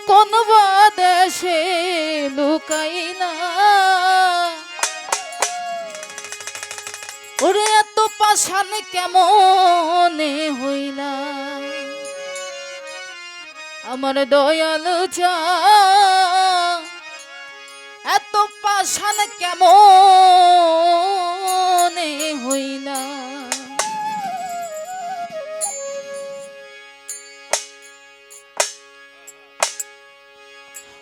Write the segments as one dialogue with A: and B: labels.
A: কোন বাদেশে লুকাইলা ওরে এত পাষাণ কেমনে হইলা আমার দয়াল চা এত পাষাণ কেমনে হইলা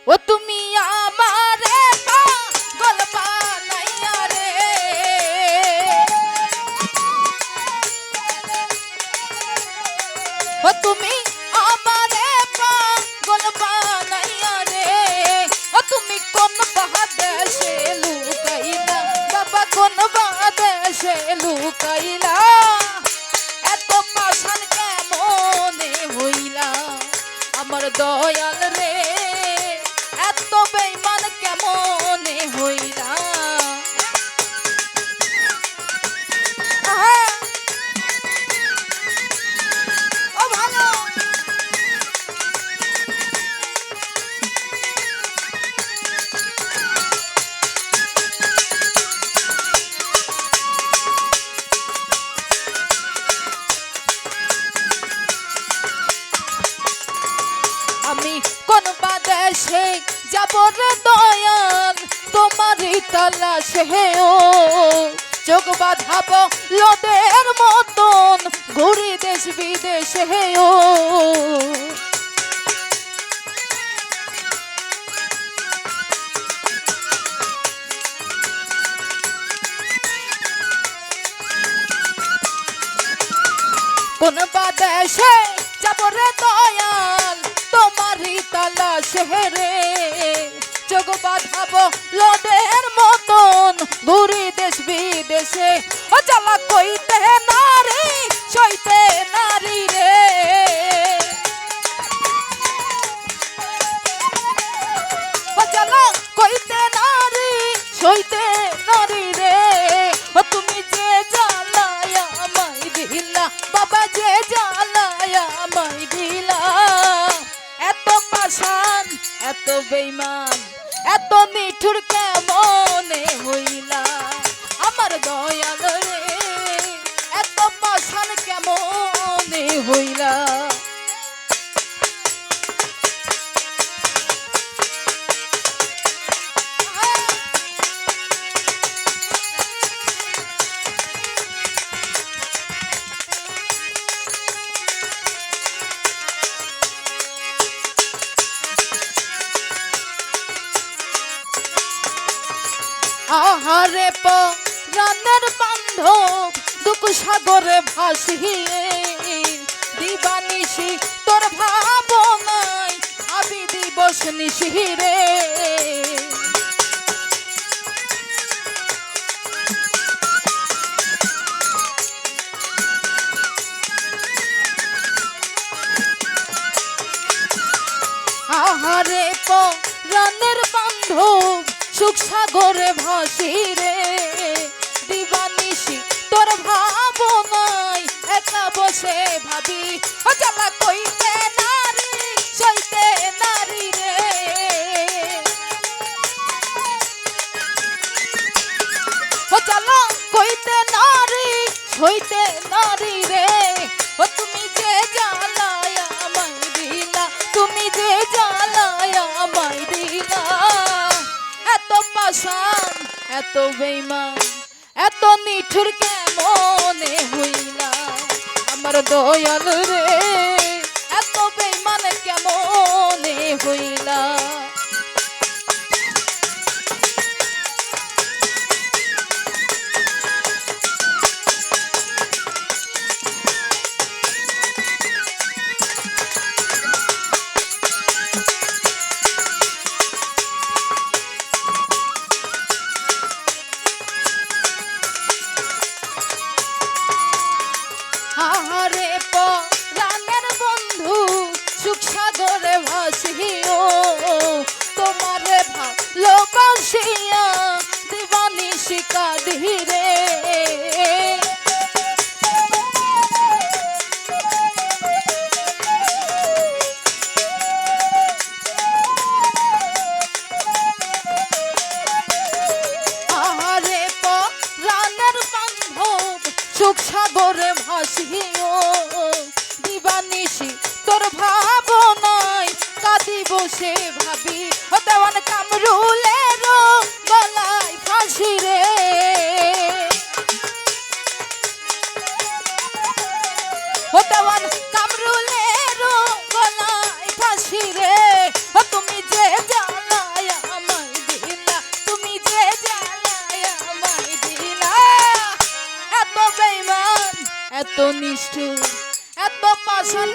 A: ও তুমি আমারে পাগল বানাইয়া রে ও তুমি আমারে পাগল বানাইয়া রে ও তুমি কোন বাদেশে লুকাইলা বাবা কোন বাদেশে লুকাইলা এত পাষাণ কেমনে হইলা আমার দয়াল রে এত বেঈমান কেমনে হইলা ও ভালো আমি কোন বাদেশে যাব রে দয়াল তোমারই তালাশে ও চোখ বাঁধাবো লোদের মতন ঘুরি দেশ বিদেশে ও কোন বাদেশে যাব রে দয়াল তোমারই তালাশে রে চোখ বাঁধাবো লোদের মতন ঘুরি দেশ বিদেশে ও জ্বালা কইতে নারী সইতে নারী রে ও জ্বালা কইতে নারী সইতে নারী রে ও তুমি যে জ্বালায় আমায় দিলা বাবা যে জ্বালায় আমায় দিলা এত পাষাণ এত বেঈমান এত নিঠুর কেমনে হইলা আমার দয়াল রে এত পাষাণ কেমনে হইলা আহারে প্রাণের বান্ধব দুঃখ সাগরে ভাসিয়ে দিবানিশি তোর ভাবনায় ভাবি দিবস নিশিরে আহারে প্রাণের বান্ধব সুখ সাগরে ভাসি রে দিবানিশি তোর ভাবনায় একা বসে ভাবি ও জ্বালা কইতে নারী সইতে নারী রে ও জ্বালা কইতে নারী সইতে নারী রে ও তুমি যে জ্বালায় আমায় দিলা তুমি যে জ্বালায় আমায় দিলা এত পাষাণ এত বেঈমান এত নিঠুর কেমনে হইলা আমার দয়াল রে এত বেঈমান কেমনে হইলা আহারে প্রাণের বন্ধু সুখ সাগরে ভাসিও বসে ভাবি ও দেওয়ান কামরুলের গলায় ফাঁসি রে ও দেওয়ান কামরুলের গলায় ফাঁসি রে ও তুমি যে জ্বালায় আমায় দিলা তুমি যে জ্বালায় আমায় দিলা এত বেঈমান এত নিষ্ঠুর এত পাষাণ